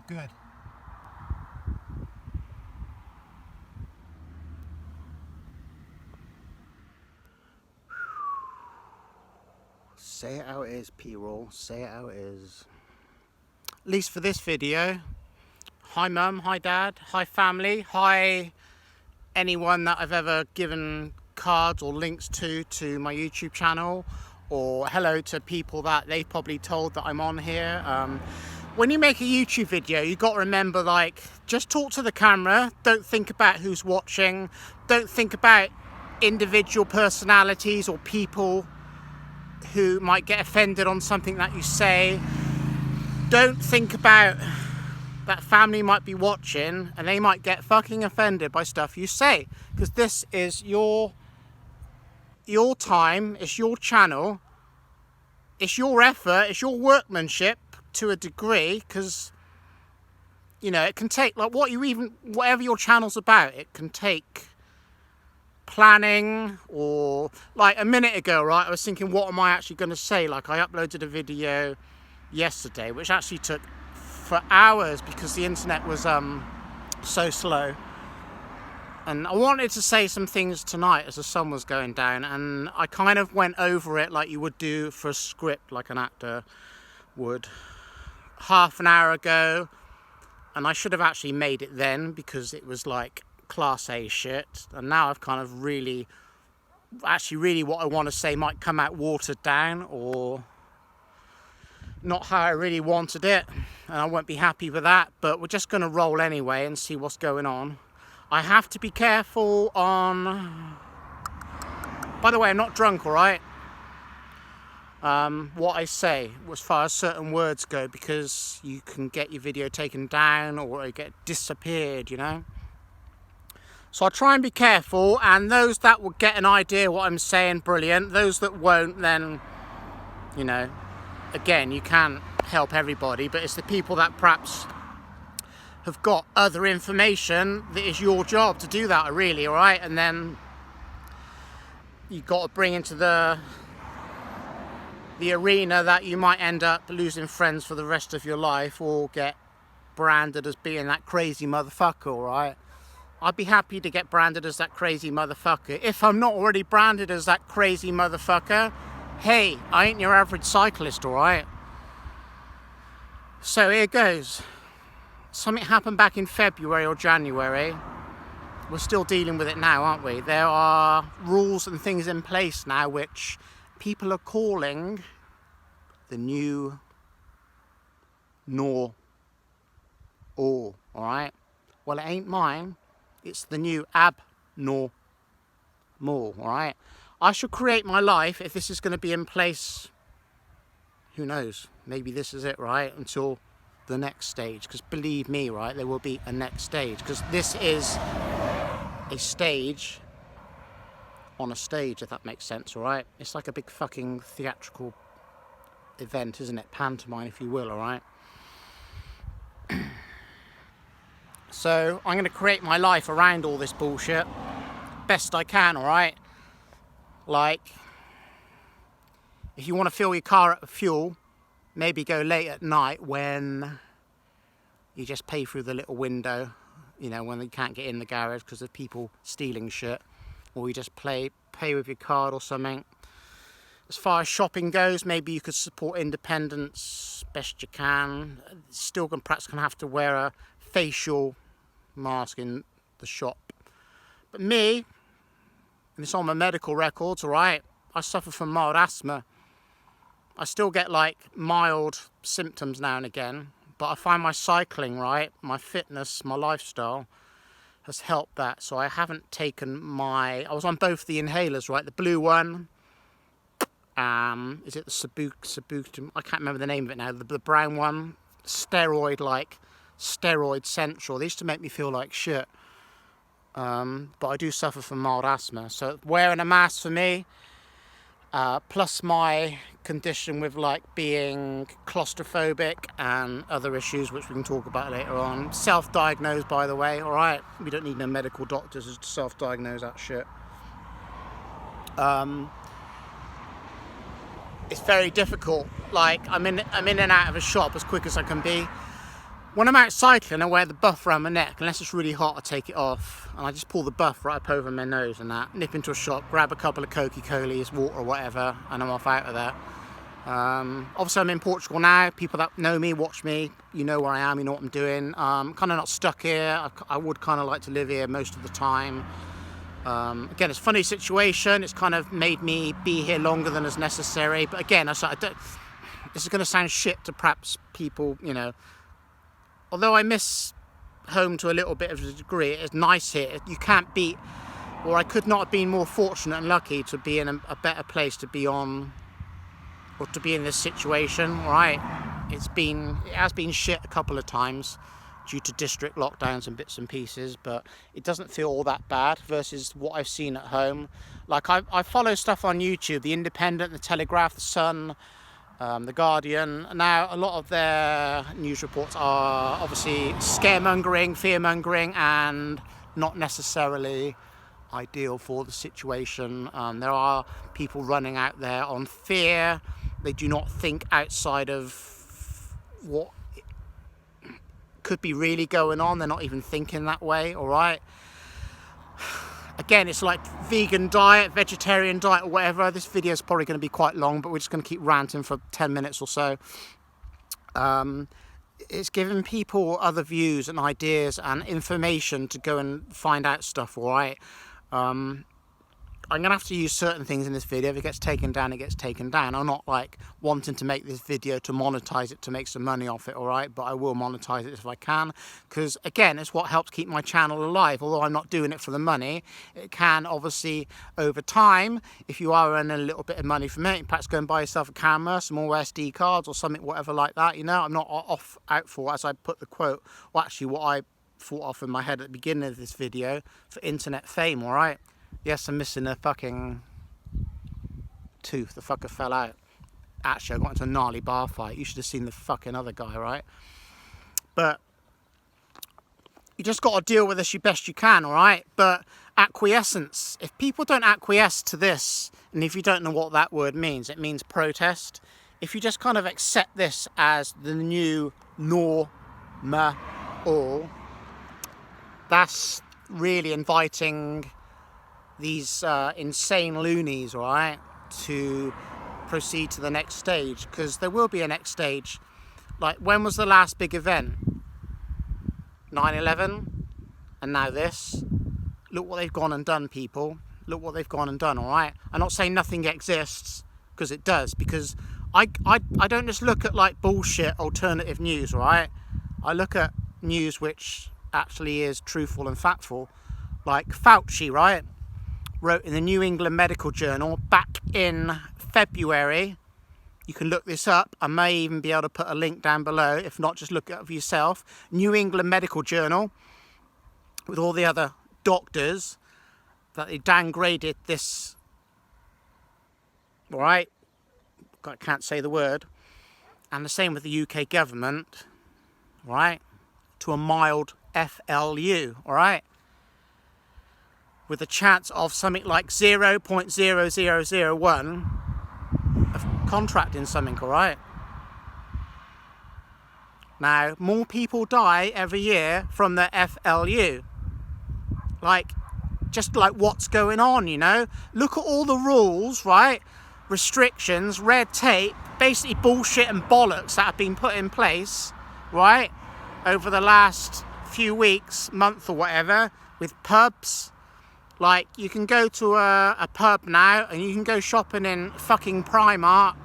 Good. Say it how it is, P-roll. Say it how it is. At least for this video. Hi mum, hi dad, hi family, hi anyone that I've ever given cards or links to my YouTube channel, or hello to people that they've probably told that I'm on here. When you make a YouTube video, you got to remember, like, just talk to the camera. Don't think about who's watching. Don't think about individual personalities or people who might get offended on something that you say. Don't think about that family might be watching and they might get fucking offended by stuff you say, because this is your time, it's your channel, it's your effort, it's your workmanship to a degree, because you know it can take, like, whatever your channel's about, it can take planning. Or like a minute ago, right, I was thinking, what am I actually going to say? Like, I uploaded a video yesterday which actually took for hours because the internet was so slow, and I wanted to say some things tonight as the sun was going down, and I kind of went over it like you would do for a script, like an actor would, half an hour ago. And I should have actually made it then, because it was like class A shit, and now I've kind of really what I want to say might come out watered down, or not how I really wanted it, and I won't be happy with that. But we're just going to roll anyway and see what's going on. I have to be careful on, by the way, I'm not drunk, all right, what I say as far as certain words go, because you can get your video taken down or it get disappeared, you know. So I'll try and be careful, and those that will get an idea what I'm saying, brilliant. Those that won't, then, you know, again, you can't help everybody, but it's the people that perhaps have got other information that is your job to do that, really, all right? And then you've got to bring into the arena that you might end up losing friends for the rest of your life, or get branded as being that crazy motherfucker, all right? I'd be happy to get branded as that crazy motherfucker. If I'm not already branded as that crazy motherfucker, hey, I ain't your average cyclist, all right? So here goes. Something happened back in February or January. We're still dealing with it now, aren't we? There are rules and things in place now which people are calling the new all right? Well, it ain't mine. It's the new abnormal, all right? I should create my life, if this is going to be in place, who knows, maybe this is it, right, until the next stage, because believe me, right, there will be a next stage, because this is a stage on a stage, if that makes sense, all right? It's like a big fucking theatrical event, isn't it? Pantomime, if you will, all right? So I'm going to create my life around all this bullshit best I can, all right? Like, if you want to fill your car up with fuel, maybe go late at night when you just pay through the little window, you know, when you can't get in the garage because of people stealing shit, or you just pay with your card or something. As far as shopping goes, maybe you could support independence best you can. Still perhaps gonna have to wear a facial mask in the shop. But me, and it's on my medical records, all right, I suffer from mild asthma. I still get like mild symptoms now and again, but I find my cycling, right, my fitness, my lifestyle has helped that. So I haven't taken I was on both the inhalers, right, the blue one, is it the Sabutum? I can't remember the name of it now. The brown one, steroid central. They used to make me feel like shit. But I do suffer from mild asthma. So wearing a mask for me, plus my condition with like being claustrophobic and other issues which we can talk about later on. Self-diagnosed, by the way, all right? We don't need no medical doctors to self-diagnose that shit. It's very difficult. Like, I'm in and out of a shop as quick as I can be. When I'm out cycling, I wear the buff around my neck. Unless it's really hot, I take it off. And I just pull the buff right up over my nose and that. Nip into a shop, grab a couple of Coca-Colas, water or whatever, and I'm off out of there. Obviously, I'm in Portugal now. People that know me, watch me, you know where I am, you know what I'm doing. Kind of not stuck here. I would kind of like to live here most of the time. Again, it's a funny situation. It's kind of made me be here longer than is necessary. But again, this is going to sound shit to perhaps people, you know. Although I miss home to a little bit of a degree, it's nice here. You can't beat, or I could not have been more fortunate and lucky to be in a better place to be on, or to be in this situation, right? It has been shit a couple of times due to district lockdowns and bits and pieces, but it doesn't feel all that bad versus what I've seen at home. Like I follow stuff on YouTube, The Independent, The Telegraph, The Sun, The Guardian. Now, a lot of their news reports are obviously scaremongering, fear-mongering, and not necessarily ideal for the situation. There are people running out there on fear. They do not think outside of what could be really going on. They're not even thinking that way, all right? Again, it's like vegan diet, vegetarian diet, or whatever. This video is probably going to be quite long, but we're just going to keep ranting for 10 minutes or so. It's giving people other views and ideas and information to go and find out stuff, all right? I'm going to have to use certain things in this video. If it gets taken down, it gets taken down. I'm not like wanting to make this video to monetize it, to make some money off it, all right? But I will monetize it if I can, because again, it's what helps keep my channel alive. Although I'm not doing it for the money, it can obviously, over time, if you are earning a little bit of money from it, perhaps go and buy yourself a camera, some more SD cards or something, whatever like that, you know? I'm not out for, as I put the quote, or actually what I thought of in my head at the beginning of this video, for internet fame, all right? Yes, I'm missing a fucking tooth. The fucker fell out. Actually, I got into a gnarly bar fight. You should have seen the fucking other guy, right? But you just got to deal with this as best you can, all right? But acquiescence. If people don't acquiesce to this, and if you don't know what that word means, it means protest. If you just kind of accept this as the new normal, that's really inviting these insane loonies, right, to proceed to the next stage, because there will be a next stage. Like, when was the last big event? 9/11, and now this. Look what they've gone and done, people. Look what they've gone and done, all right? I'm not saying nothing exists, because it does, because I don't just look at like bullshit alternative news, all right? I look at news which actually is truthful and factful. Like Fauci, right, wrote in the New England Medical Journal back in February. You can look this up. I may even be able to put a link down below. If not, just look it up for yourself. New England Medical Journal, with all the other doctors, that they downgraded this, all right, I can't say the word, and the same with the UK government, all right, to a mild FLU, all right, with a chance of something like 0.0001 of contracting something, all right? Now, more people die every year from the FLU. Like, just like what's going on, you know? Look at all the rules, right? Restrictions, red tape, basically bullshit and bollocks that have been put in place, right? Over the last few weeks, month or whatever, with pubs. Like, you can go to a pub now and you can go shopping in fucking Primark.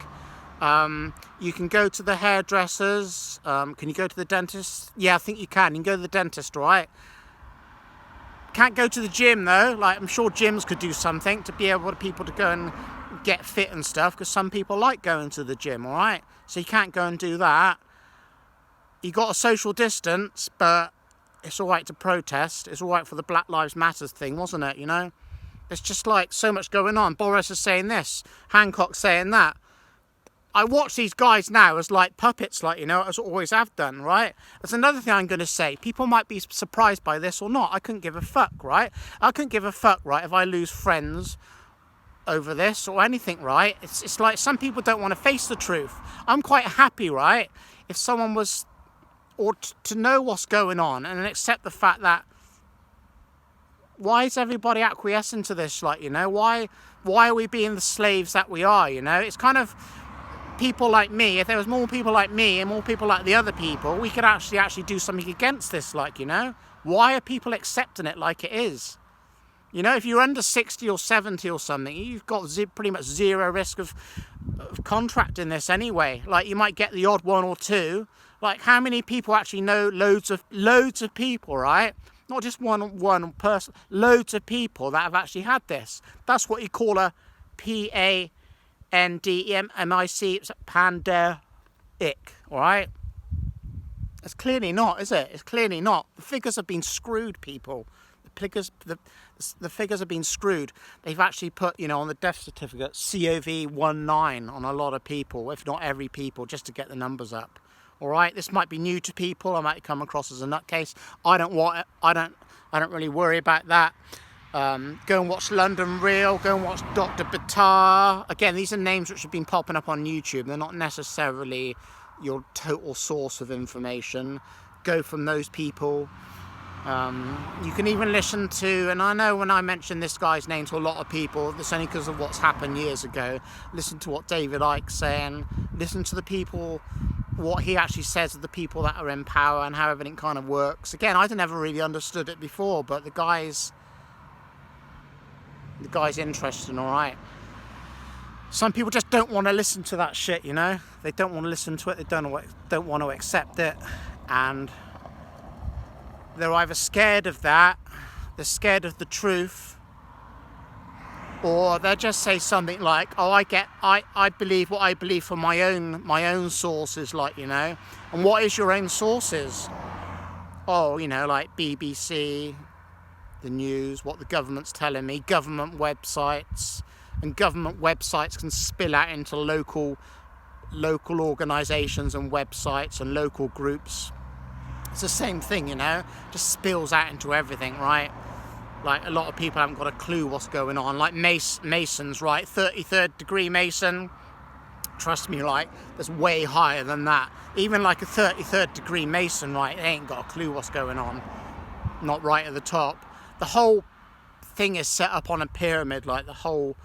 You can go to the hairdressers. Can you go to the dentist? Yeah, I think you can. You can go to the dentist, right? Can't go to the gym, though. Like, I'm sure gyms could do something to be able to people to go and get fit and stuff, because some people like going to the gym, all right? So you can't go and do that. You got a social distance, but it's all right to protest. It's all right for the Black Lives Matter thing, wasn't it, you know? There's just, like, so much going on. Boris is saying this. Hancock's saying that. I watch these guys now as, like, puppets, like, you know, as I always have done, right? There's another thing I'm going to say. People might be surprised by this or not. I couldn't give a fuck, right? I couldn't give a fuck, right, if I lose friends over this or anything, right? It's like some people don't want to face the truth. I'm quite happy, right, if someone was or to know what's going on and accept the fact that, why is everybody acquiescing to this? Like, you know, why are we being the slaves that we are? You know, it's kind of people like me. If there was more people like me and more people like the other people, we could actually do something against this. Like, you know, why are people accepting it like it is? You know, if you're under 60 or 70 or something, you've got pretty much zero risk of contracting this anyway. Like, you might get the odd one or two. Like, how many people actually know loads of people, right? Not just one person, loads of people that have actually had this. That's what you call a pandemic. It's pandemic, all right? It's clearly not, is it? It's clearly not. The figures have been screwed, people. The figures have been screwed. They've actually put, you know, on the death certificate, COV19 on a lot of people, if not every people, just to get the numbers up. All right, this might be new to people. I might come across as a nutcase. I don't really worry about that. Go and watch London Real. Go and watch Dr. Batar. Again, these are names which have been popping up on YouTube. They're not necessarily your total source of information. Go from those people. You can even listen to, and I know when I mention this guy's name to a lot of people, it's only because of what's happened years ago. Listen to what David Icke's saying. Listen to the people, what he actually says of the people that are in power and how everything kind of works. Again, I never really understood it before, but the guy's interesting, all right. Some people just don't want to listen to that shit, you know. They don't want to listen to it. They don't want to accept it, and they're either scared of that, they're scared of the truth, or they'll just say something like, oh, I believe what I believe from my own sources, like, you know. And what is your own sources? Oh, you know, like BBC, the news, what the government's telling me, government websites, and government websites can spill out into local organisations and websites and local groups. It's the same thing, you know, just spills out into everything, right? Like, a lot of people haven't got a clue what's going on. Like Masons, right? 33rd degree Mason, trust me, like, there's way higher than that. Even like a 33rd degree Mason, right, they ain't got a clue what's going on. Not right at the top. The whole thing is set up on a pyramid, like the whole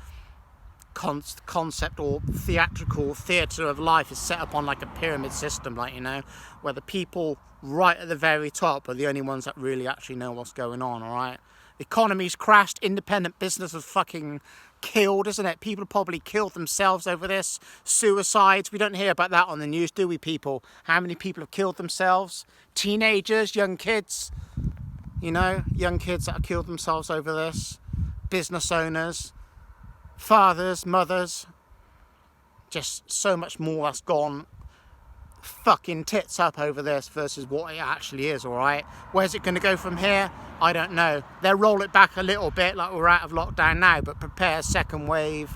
concept or theatre of life is set up on like a pyramid system, like, you know, where the people right at the very top are the only ones that really actually know what's going on, all right? The economy's crashed, independent business is fucking killed, isn't it? People probably killed themselves over this. Suicides, we don't hear about that on the news, do we, people? How many people have killed themselves? Teenagers, young kids, you know, young kids that have killed themselves over this. Business owners, fathers, mothers, just so much more that's gone fucking tits up over this versus what it actually is, all right? Where's it going to go from here? I don't know. They'll roll it back a little bit, like we're out of lockdown now, but prepare second wave.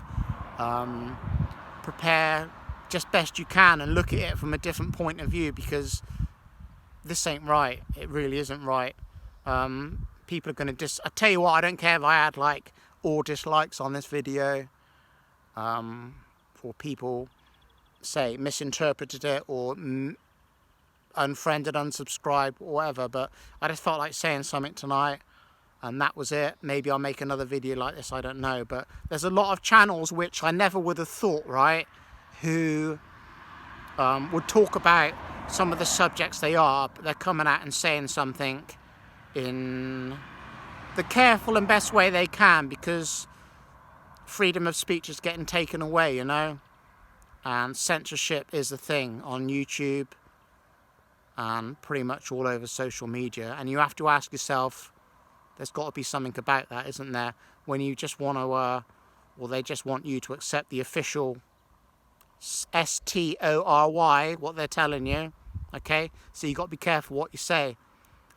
Prepare just best you can and look at it from a different point of view, because this ain't right. It really isn't right. People are going to I tell you what, I don't care if I had like or dislikes on this video, for people say misinterpreted it or unfriended, unsubscribed, or whatever, but I just felt like saying something tonight, and that was it. Maybe I'll make another video like this, I don't know, but there's a lot of channels which I never would have thought, right, who would talk about some of the subjects they are, but they're coming out and saying something in the careful and best way they can, because freedom of speech is getting taken away, you know, and censorship is a thing on YouTube and pretty much all over social media, and you have to ask yourself, there's got to be something about that, isn't there, when you just want to, or they just want you to accept the official STORY, what they're telling you, okay? So you got to be careful what you say.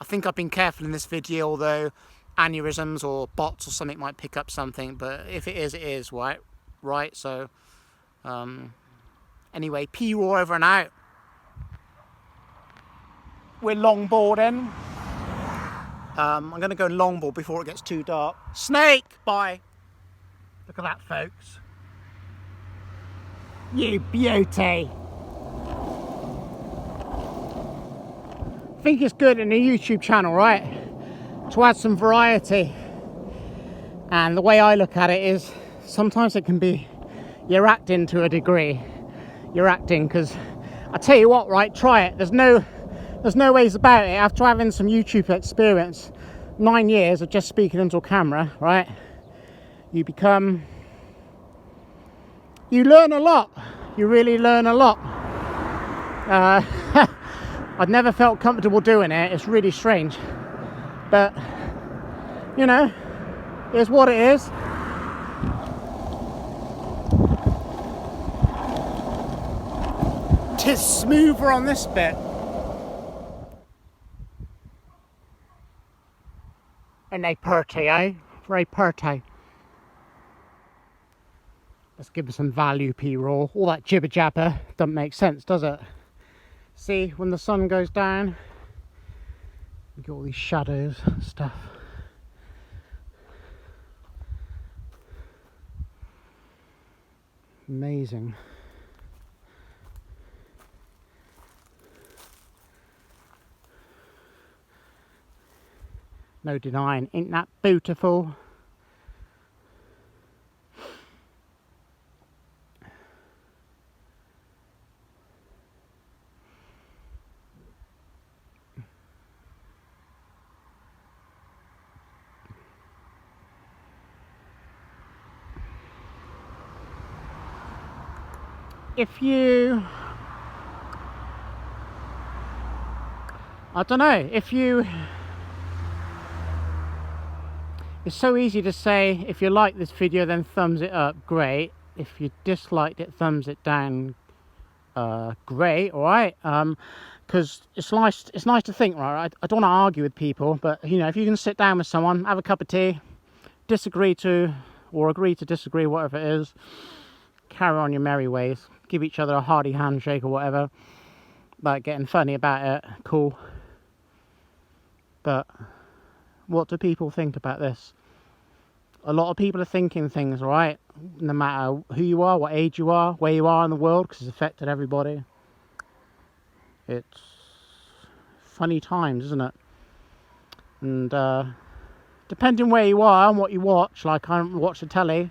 I think I've been careful in this video, although aneurysms or bots or something might pick up something, but if it is, it is, right? So, anyway, P-Raw over and out. We're longboarding. I'm going to go longboard before it gets too dark. Snake! Bye! Look at that, folks. You beauty! think it's good in a YouTube channel, right, to add some variety. And the way I look at it is sometimes it can be you're acting to a degree. You're acting, because I tell you what, right, try it. There's no ways about it. After having some YouTube experience, 9 years of just speaking into a camera, right, you learn a lot. You really learn a lot. I'd never felt comfortable doing it. It's really strange, but you know, it's what it is. Tis smoother on this bit. And they purty, eh? Very purty. Let's give it some value, P-roll. All that jibber jabber doesn't make sense, does it? See, when the sun goes down, you get all these shadows and stuff. Amazing. No denying, ain't that beautiful? If you, I don't know, it's so easy to say, if you like this video then thumbs it up, great. If you disliked it, thumbs it down, great, alright? Because it's nice to think, right? I don't want to argue with people, but you know, if you can sit down with someone, have a cup of tea, disagree to, or agree to disagree, whatever it is, carry on your merry ways, give each other a hearty handshake or whatever, like getting funny about it, cool. But what do people think about this? A lot of people are thinking things, right? No matter who you are, what age you are, where you are in the world, because it's affected everybody. It's funny times, isn't it? And depending where you are and what you watch, like I don't watch the telly,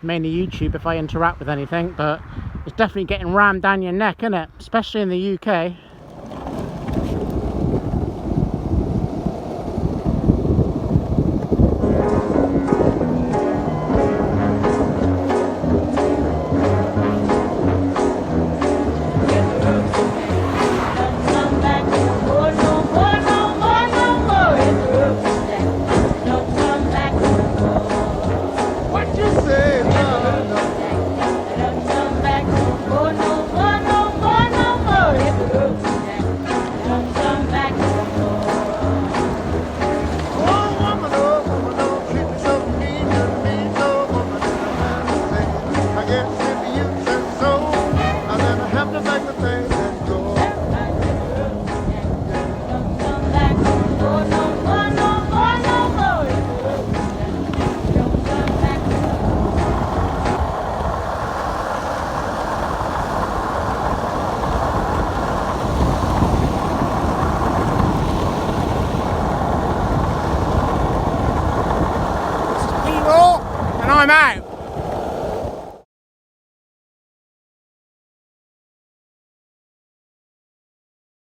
mainly YouTube if I interact with anything, but it's definitely getting rammed down your neck, isn't it? Especially in the UK. I'm out.